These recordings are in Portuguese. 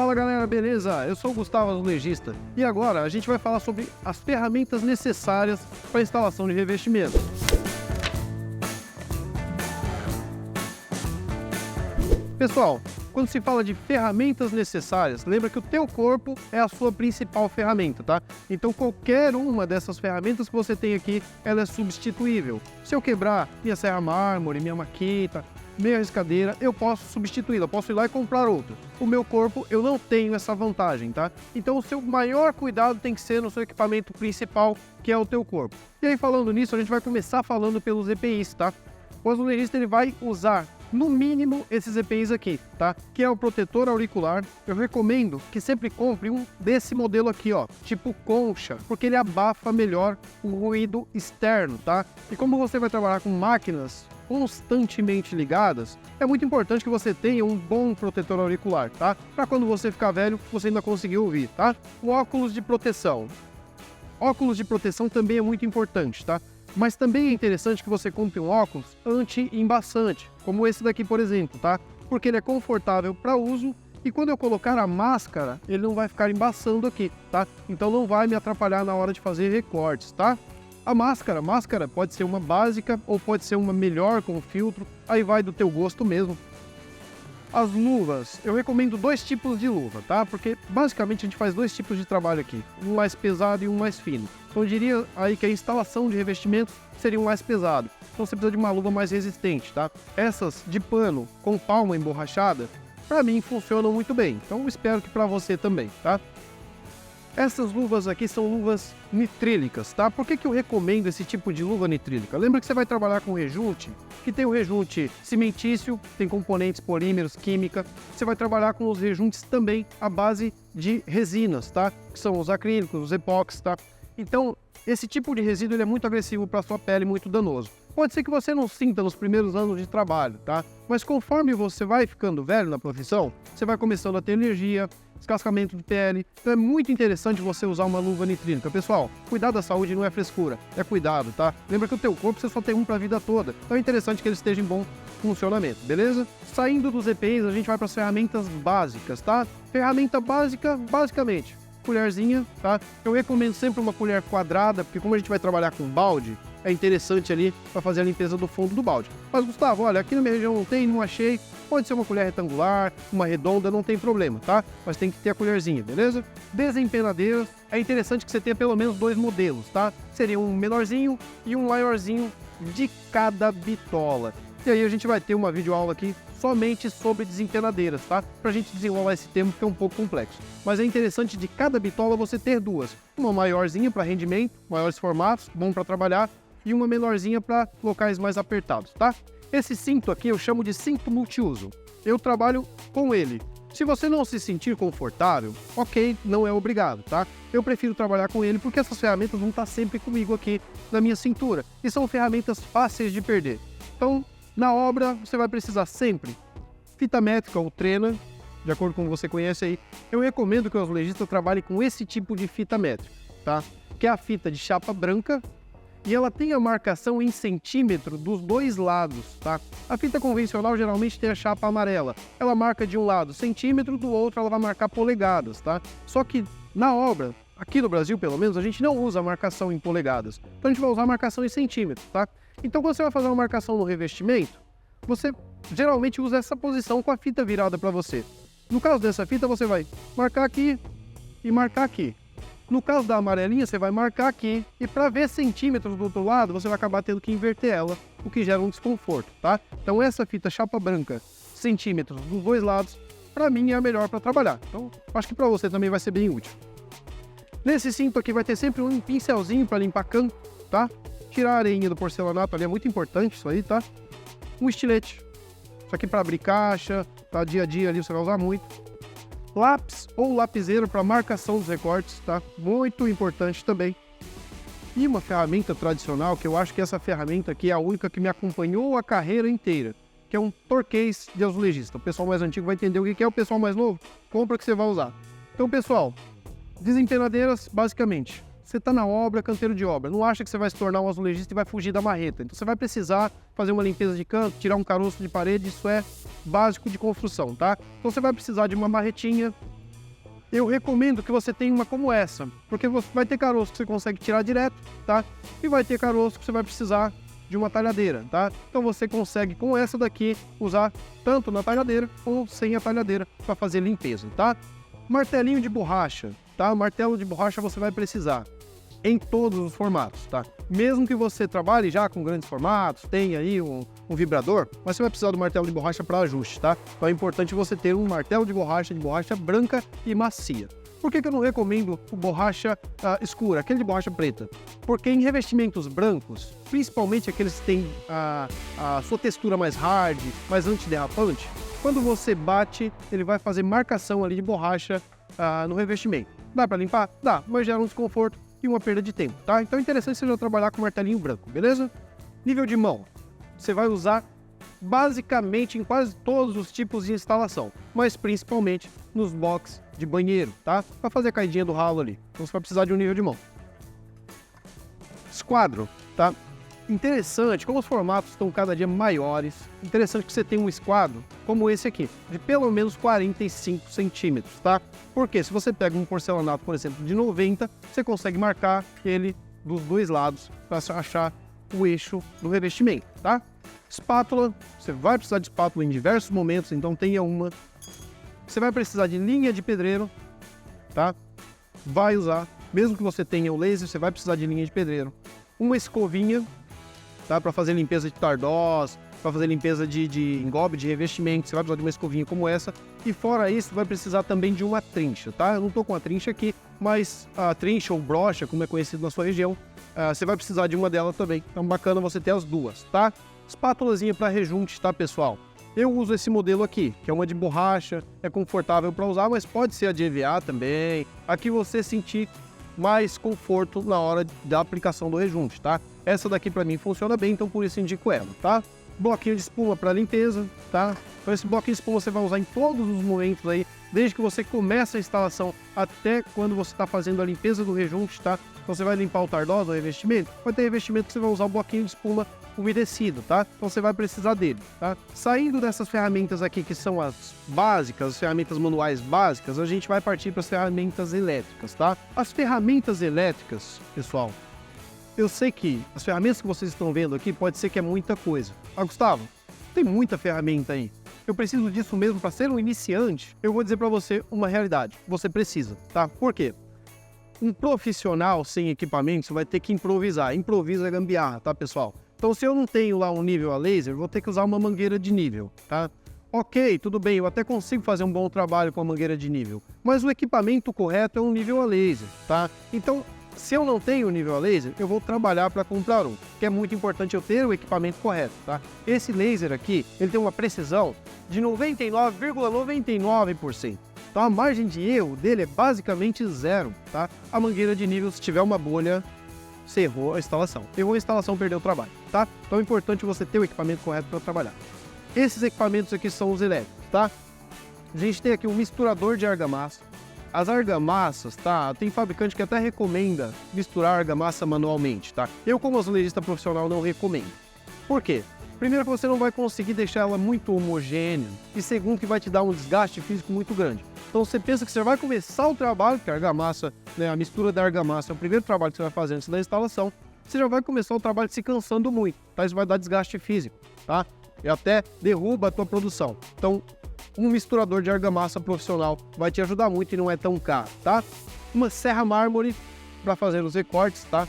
Fala galera, beleza? Eu sou o Gustavo, azulejista, e agora a gente vai falar sobre as ferramentas necessárias para a instalação de revestimento. Pessoal, quando se fala de ferramentas necessárias, lembra que o teu corpo é a sua principal ferramenta, tá? Então qualquer uma dessas ferramentas que você tem aqui, ela é substituível. Se eu quebrar minha serra mármore, minha maquita, minha riscadeira, eu posso substituí-la, eu posso ir lá e comprar outra. O meu corpo, eu não tenho essa vantagem, tá? Então o seu maior cuidado tem que ser no seu equipamento principal, que é o teu corpo. E aí falando nisso, a gente vai começar falando pelos EPIs, tá? O azulejista ele vai usar no mínimo esses EPIs aqui, tá? Que é o protetor auricular. Eu recomendo que sempre compre um desse modelo aqui, ó, tipo concha, porque ele abafa melhor o ruído externo, tá? E como você vai trabalhar com máquinas constantemente ligadas, é muito importante que você tenha um bom protetor auricular, tá? Para quando você ficar velho, você ainda conseguir ouvir, tá? O óculos de proteção. Óculos de proteção também é muito importante, tá? Mas também é interessante que você compre um óculos anti-embaçante, como esse daqui, por exemplo, tá? Porque ele é confortável para uso e quando eu colocar a máscara, ele não vai ficar embaçando aqui, tá? Então não vai me atrapalhar na hora de fazer recortes, tá? A máscara pode ser uma básica ou pode ser uma melhor com filtro, aí vai do teu gosto mesmo. As luvas, eu recomendo dois tipos de luva, tá? Porque basicamente a gente faz dois tipos de trabalho aqui, um mais pesado e um mais fino. Então eu diria aí que a instalação de revestimento seria um mais pesado, então você precisa de uma luva mais resistente, tá? Essas de pano com palma emborrachada, para mim funcionam muito bem, então espero que para você também, tá? Essas luvas aqui são luvas nitrílicas, tá? Por que eu recomendo esse tipo de luva nitrílica? Lembra que você vai trabalhar com rejunte, que tem o rejunte cimentício, tem componentes polímeros, química. Você vai trabalhar com os rejuntes também à base de resinas, tá? Que são os acrílicos, os epóxis, tá? Então, esse tipo de resíduo ele é muito agressivo para a sua pele, muito danoso. Pode ser que você não sinta nos primeiros anos de trabalho, tá? Mas conforme você vai ficando velho na profissão, você vai começando a ter alergia, descascamento de pele. Então é muito interessante você usar uma luva nitrílica. Pessoal, cuidar da saúde não é frescura, é cuidado, tá? Lembra que o teu corpo você só tem um para a vida toda. Então é interessante que ele esteja em bom funcionamento, beleza? Saindo dos EPIs, a gente vai para as ferramentas básicas, tá? Ferramenta básica, basicamente, colherzinha, tá? Eu recomendo sempre uma colher quadrada, porque como a gente vai trabalhar com balde, é interessante ali para fazer a limpeza do fundo do balde. Mas Gustavo, olha, aqui na minha região não tem, não achei. Pode ser uma colher retangular, uma redonda, não tem problema, tá? Mas tem que ter a colherzinha, beleza? Desempenadeiras, é interessante que você tenha pelo menos dois modelos, tá? Seria um menorzinho e um maiorzinho de cada bitola. E aí a gente vai ter uma videoaula aqui somente sobre desempenadeiras, tá? Pra gente desenrolar esse tema que é um pouco complexo. Mas é interessante de cada bitola você ter duas. Uma maiorzinha para rendimento, maiores formatos, bom para trabalhar, e uma menorzinha para locais mais apertados, tá? Esse cinto aqui eu chamo de cinto multiuso. Eu trabalho com ele. Se você não se sentir confortável, ok, não é obrigado, tá? Eu prefiro trabalhar com ele porque essas ferramentas vão estar sempre comigo aqui na minha cintura. E são ferramentas fáceis de perder. Então, na obra, você vai precisar sempre fita métrica ou trena, de acordo com o que você conhece aí. Eu recomendo que o azulejista trabalhe com esse tipo de fita métrica, tá? Que é a fita de chapa branca, e ela tem a marcação em centímetro dos dois lados, tá? A fita convencional geralmente tem a chapa amarela. Ela marca de um lado centímetro, do outro ela vai marcar polegadas, tá? Só que na obra, aqui no Brasil pelo menos, a gente não usa a marcação em polegadas. Então a gente vai usar a marcação em centímetros, tá? Então quando você vai fazer uma marcação no revestimento, você geralmente usa essa posição com a fita virada para você. No caso dessa fita, você vai marcar aqui e marcar aqui. No caso da amarelinha, você vai marcar aqui e para ver centímetros do outro lado, você vai acabar tendo que inverter ela, o que gera um desconforto, tá? Então essa fita chapa branca, centímetros dos dois lados, para mim é a melhor para trabalhar. Então acho que para você também vai ser bem útil. Nesse cinto aqui vai ter sempre um pincelzinho para limpar canto, tá? Tirar a areinha do porcelanato ali é muito importante isso aí, tá? Um estilete. Isso aqui para abrir caixa, tá? Dia a dia ali você vai usar muito. Lápis ou lapiseira para marcação dos recortes, tá? Muito importante também. E uma ferramenta tradicional, que eu acho que essa ferramenta aqui é a única que me acompanhou a carreira inteira, que é um torquês de azulejista. O pessoal mais antigo vai entender o que é, o pessoal mais novo, compra que você vai usar. Então, pessoal, desempenadeiras, basicamente, você está na obra, canteiro de obra, não acha que você vai se tornar um azulejista e vai fugir da marreta. Então você vai precisar fazer uma limpeza de canto, tirar um caroço de parede, isso é básico de construção, tá? Então você vai precisar de uma marretinha, eu recomendo que você tenha uma como essa, porque você vai ter caroço que você consegue tirar direto, tá? E vai ter caroço que você vai precisar de uma talhadeira, tá? Então você consegue com essa daqui usar tanto na talhadeira ou sem a talhadeira para fazer limpeza, tá? Martelinho de borracha, tá? Martelo de borracha você vai precisar em todos os formatos, tá? Mesmo que você trabalhe já com grandes formatos, tenha aí um vibrador, mas você vai precisar do martelo de borracha para ajuste, tá? Então é importante você ter um martelo de borracha branca e macia. Por que eu não recomendo o borracha escura, aquele de borracha preta? Porque em revestimentos brancos, principalmente aqueles que têm a sua textura mais hard, mais antiderrapante, quando você bate, ele vai fazer marcação ali de borracha no revestimento. Dá para limpar? Dá, mas gera um desconforto e uma perda de tempo, tá? Então é interessante você já trabalhar com martelinho branco, beleza? Nível de mão, você vai usar basicamente em quase todos os tipos de instalação, mas principalmente nos box de banheiro, tá? Para fazer a caidinha do ralo ali. Então você vai precisar de um nível de mão. Esquadro, tá? Interessante, como os formatos estão cada dia maiores, interessante que você tenha um esquadro como esse aqui, de pelo menos 45 centímetros, tá? Porque se você pega um porcelanato, por exemplo, de 90, você consegue marcar ele dos dois lados para achar o eixo do revestimento, tá? Espátula, você vai precisar de espátula em diversos momentos, então tenha uma. Você vai precisar de linha de pedreiro, tá? Vai usar, mesmo que você tenha o laser, você vai precisar de linha de pedreiro. Uma escovinha, tá? Para fazer limpeza de tardós, para fazer limpeza de engobe, de revestimento, você vai precisar de uma escovinha como essa. E fora isso, vai precisar também de uma trincha, tá? Eu não tô com a trincha aqui, mas a trincha ou brocha, como é conhecido na sua região, você vai precisar de uma dela também. Então bacana você ter as duas, tá? Espátulazinha para rejunte, tá, pessoal? Eu uso esse modelo aqui, que é uma de borracha, é confortável para usar, mas pode ser a de EVA também. Aqui você sentir mais conforto na hora da aplicação do rejunte, tá? Essa daqui para mim funciona bem, então por isso indico ela, tá? Bloquinho de espuma para limpeza, tá? Então esse bloquinho de espuma você vai usar em todos os momentos aí, desde que você começa a instalação até quando você está fazendo a limpeza do rejunte, tá? Então você vai limpar o tardós, o revestimento, vai ter revestimento que você vai usar o bloquinho de espuma umedecido, tá? Então você vai precisar dele, tá? Saindo dessas ferramentas aqui que são as básicas, as ferramentas manuais básicas, a gente vai partir para as ferramentas elétricas, tá? As ferramentas elétricas, pessoal, eu sei que as ferramentas que vocês estão vendo aqui pode ser que é muita coisa. Ah, Gustavo, tem muita ferramenta aí. Eu preciso disso mesmo para ser um iniciante? Eu vou dizer para você uma realidade. Você precisa, tá? Por quê? Um profissional sem equipamento vai ter que improvisar. Improvisa gambiarra, tá, pessoal? Então, se eu não tenho lá um nível a laser, vou ter que usar uma mangueira de nível, tá? Ok, tudo bem, eu até consigo fazer um bom trabalho com a mangueira de nível, mas o equipamento correto é um nível a laser, tá? Então, se eu não tenho o nível a laser, eu vou trabalhar para comprar um, que é muito importante eu ter o equipamento correto, tá? Esse laser aqui, ele tem uma precisão de 99,99%. Então a margem de erro dele é basicamente zero, tá? A mangueira de nível, se tiver uma bolha, você errou a instalação. Errou a instalação, perdeu o trabalho, tá? Então é importante você ter o equipamento correto para trabalhar. Esses equipamentos aqui são os elétricos, tá? A gente tem aqui um misturador de argamassa. As argamassas, tá? Tem fabricante que até recomenda misturar argamassa manualmente, tá? Eu, como azulejista profissional, não recomendo. Por quê? Primeiro que você não vai conseguir deixar ela muito homogênea, e segundo que vai te dar um desgaste físico muito grande. Então você pensa que você vai começar o trabalho, que a argamassa, né, a mistura da argamassa é o primeiro trabalho que você vai fazer antes da instalação, você já vai começar o trabalho se cansando muito, tá? Isso vai dar desgaste físico, tá? E até derruba a tua produção. Então, um misturador de argamassa profissional vai te ajudar muito e não é tão caro, tá? Uma serra mármore para fazer os recortes, tá?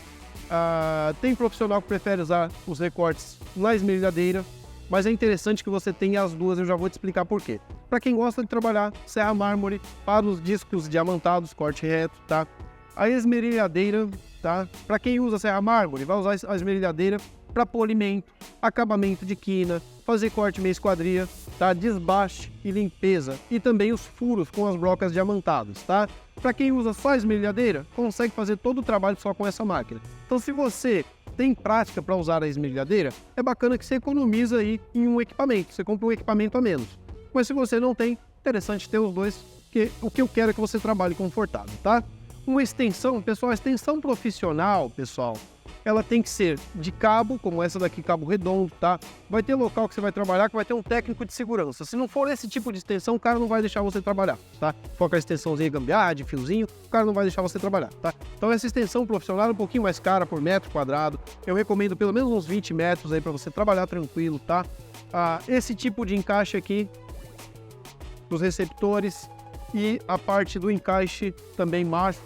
Tem profissional que prefere usar os recortes na esmerilhadeira, mas é interessante que você tenha as duas, eu já vou te explicar por quê. Para quem gosta de trabalhar serra mármore para os discos diamantados, corte reto, tá? A esmerilhadeira, tá? Para quem usa serra mármore, vai usar a esmerilhadeira para polimento, acabamento de quina, fazer corte meia esquadria, tá? Desbaste e limpeza, e também os furos com as brocas diamantadas, tá? Para quem usa só a esmerilhadeira, consegue fazer todo o trabalho só com essa máquina. Então, se você tem prática para usar a esmerilhadeira, é bacana que você economiza aí em um equipamento, você compra um equipamento a menos. Mas se você não tem, interessante ter os dois, porque o que eu quero é que você trabalhe confortável, tá? Uma extensão, pessoal, extensão profissional, pessoal, ela tem que ser de cabo, como essa daqui, cabo redondo, tá? Vai ter local que você vai trabalhar que vai ter um técnico de segurança. Se não for esse tipo de extensão, o cara não vai deixar você trabalhar, tá? For com a extensãozinha gambiarra, de fiozinho, o cara não vai deixar você trabalhar, tá? Então essa extensão profissional é um pouquinho mais cara por metro quadrado. Eu recomendo pelo menos uns 20 metros aí para você trabalhar tranquilo, tá? Esse tipo de encaixe aqui, dos receptores e a parte do encaixe também macho,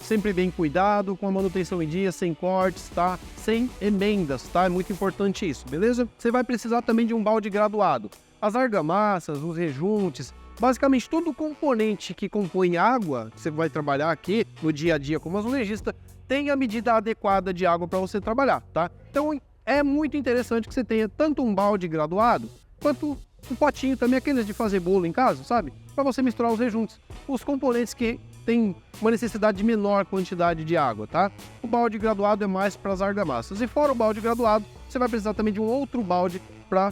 sempre bem cuidado, com a manutenção em dia, sem cortes, tá? Sem emendas, tá? É muito importante isso, beleza? Você vai precisar também de um balde graduado. As argamassas, os rejuntes, basicamente todo componente que compõe água, que você vai trabalhar aqui no dia a dia como azulejista, tem a medida adequada de água para você trabalhar, tá? Então é muito interessante que você tenha tanto um balde graduado, quanto um potinho também, aqueles de fazer bolo em casa, sabe? Para você misturar os rejuntos, os componentes que tem uma necessidade de menor quantidade de água, tá? O balde graduado é mais para as argamassas. E fora o balde graduado, você vai precisar também de um outro balde para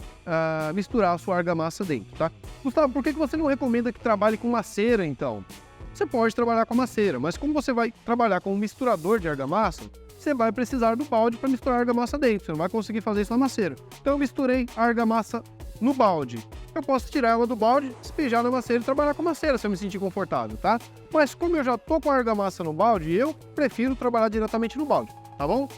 misturar a sua argamassa dentro, tá? Gustavo, por que você não recomenda que trabalhe com maceira, então? Você pode trabalhar com maceira, mas como você vai trabalhar com um misturador de argamassa, você vai precisar do balde para misturar a argamassa dentro. Você não vai conseguir fazer isso na maceira. Então eu misturei a argamassa no balde. Eu posso tirar ela do balde, despejar na maceira e trabalhar com maceira se eu me sentir confortável, tá? Mas como eu já tô com a argamassa no balde, eu prefiro trabalhar diretamente no balde, tá bom?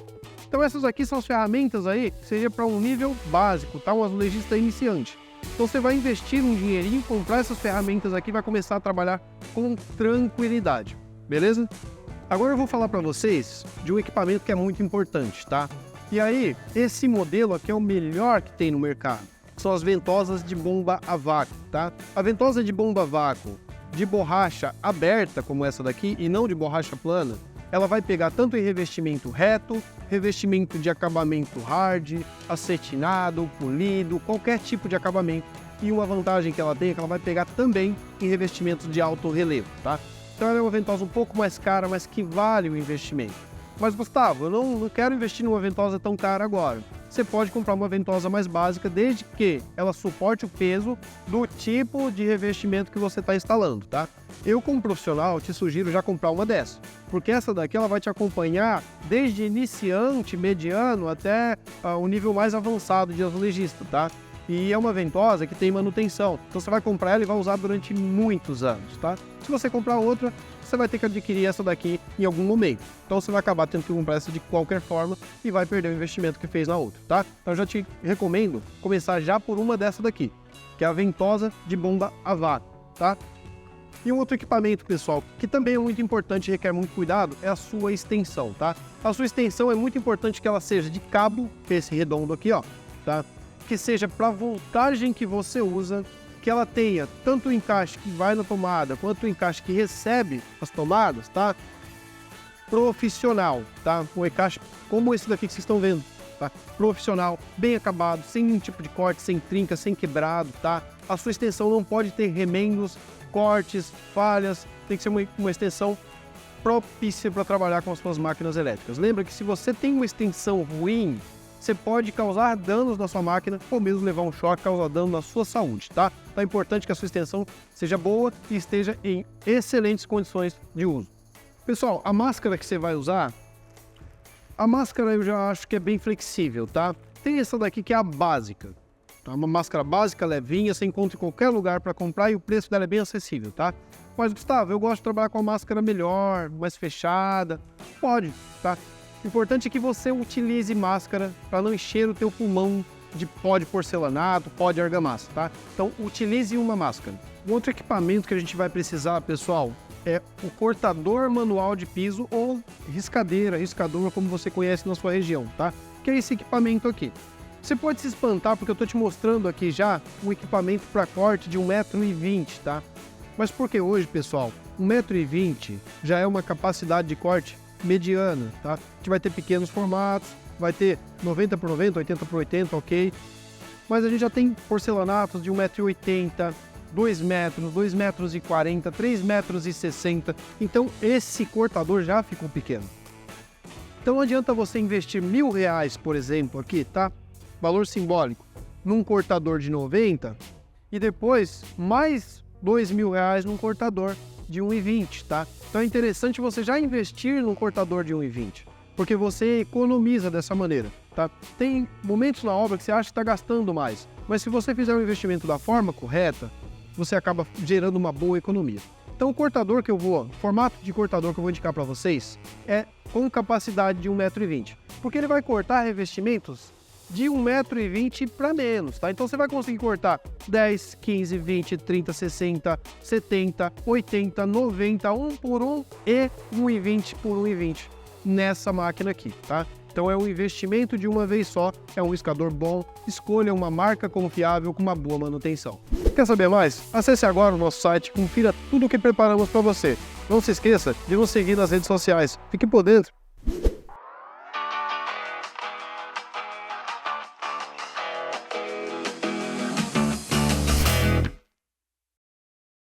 Então essas aqui são as ferramentas aí que seria para um nível básico, tá? Um azulejista iniciante. Então você vai investir um dinheirinho, comprar essas ferramentas aqui e vai começar a trabalhar com tranquilidade, beleza? Agora eu vou falar para vocês de um equipamento que é muito importante, tá? E aí, esse modelo aqui é o melhor que tem no mercado. São as ventosas de bomba a vácuo, tá? A ventosa de bomba a vácuo de borracha aberta, como essa daqui, e não de borracha plana, ela vai pegar tanto em revestimento reto, revestimento de acabamento hard, acetinado, polido, qualquer tipo de acabamento. E uma vantagem que ela tem é que ela vai pegar também em revestimentos de alto relevo, tá? Então ela é uma ventosa um pouco mais cara, mas que vale o investimento. Mas Gustavo, eu não quero investir numa ventosa tão cara agora. Você pode comprar uma ventosa mais básica, desde que ela suporte o peso do tipo de revestimento que você está instalando, tá? Eu, como profissional, te sugiro já comprar uma dessa, porque essa daqui ela vai te acompanhar desde iniciante, mediano, até o nível mais avançado de azulejista, tá? E é uma ventosa que tem manutenção, então você vai comprar ela e vai usar durante muitos anos, tá? Se você comprar outra, você vai ter que adquirir essa daqui em algum momento. Então você vai acabar tendo que comprar essa de qualquer forma e vai perder o investimento que fez na outra, tá? Então eu já te recomendo começar já por uma dessa daqui, que é a ventosa de bomba a vácuo, tá? E um outro equipamento, pessoal, que também é muito importante e requer muito cuidado, é a sua extensão, tá? A sua extensão é muito importante que ela seja de cabo, que é esse redondo aqui, ó, tá? Que seja para a voltagem que você usa, que ela tenha tanto o encaixe que vai na tomada, quanto o encaixe que recebe as tomadas, tá? Profissional, tá? Um encaixe como esse daqui que vocês estão vendo, tá? Profissional, bem acabado, sem nenhum tipo de corte, sem trinca, sem quebrado, tá? A sua extensão não pode ter remendos, cortes, falhas, tem que ser uma extensão propícia para trabalhar com as suas máquinas elétricas. Lembra que se você tem uma extensão ruim, você pode causar danos na sua máquina ou mesmo levar um choque, causar dano na sua saúde, tá? Então é importante que a sua extensão seja boa e esteja em excelentes condições de uso. Pessoal, a máscara que você vai usar, a máscara eu já acho que é bem flexível, tá? Tem essa daqui que é a básica, tá? Uma máscara básica, levinha, você encontra em qualquer lugar para comprar e o preço dela é bem acessível, tá? Mas Gustavo, eu gosto de trabalhar com a máscara melhor, mais fechada, pode, tá? O importante é que você utilize máscara para não encher o teu pulmão de pó de porcelanato, pó de argamassa, tá? Então, utilize uma máscara. Um outro equipamento que a gente vai precisar, pessoal, é o cortador manual de piso ou riscadeira, riscador, como você conhece na sua região, tá? Que é esse equipamento aqui. Você pode se espantar porque eu estou te mostrando aqui já um equipamento para corte de 1,20 m, tá? Mas porque hoje, pessoal, 1,20 m já é uma capacidade de corte mediana, tá? A gente vai ter pequenos formatos, vai ter 90 por 90, 80 por 80, ok? Mas a gente já tem porcelanatos de 1,80 m, 2 metros, 2,40 m, 3,60 m. Então esse cortador já ficou pequeno. Então não adianta você investir R$1.000, por exemplo, aqui, tá? Valor simbólico, num cortador de 90 e depois mais R$2.000 num cortador de 1,20 m, tá? Então é interessante você já investir num cortador de 1,20 m. porque você economiza dessa maneira, tá? Tem momentos na obra que você acha que está gastando mais, mas se você fizer o investimento da forma correta, você acaba gerando uma boa economia. Então o formato de cortador que eu vou indicar para vocês é com capacidade de 1,20 m, porque ele vai cortar revestimentos de 1,20 m para menos, tá? Então você vai conseguir cortar 10, 15, 20, 30, 60, 70, 80, 90, 1 por 1 e 1,20 por 1,20 nessa máquina aqui, tá? Então é um investimento de uma vez só, é um escador bom, escolha uma marca confiável com uma boa manutenção. Quer saber mais? Acesse agora o nosso site, confira tudo o que preparamos para você. Não se esqueça de nos seguir nas redes sociais. Fique por dentro!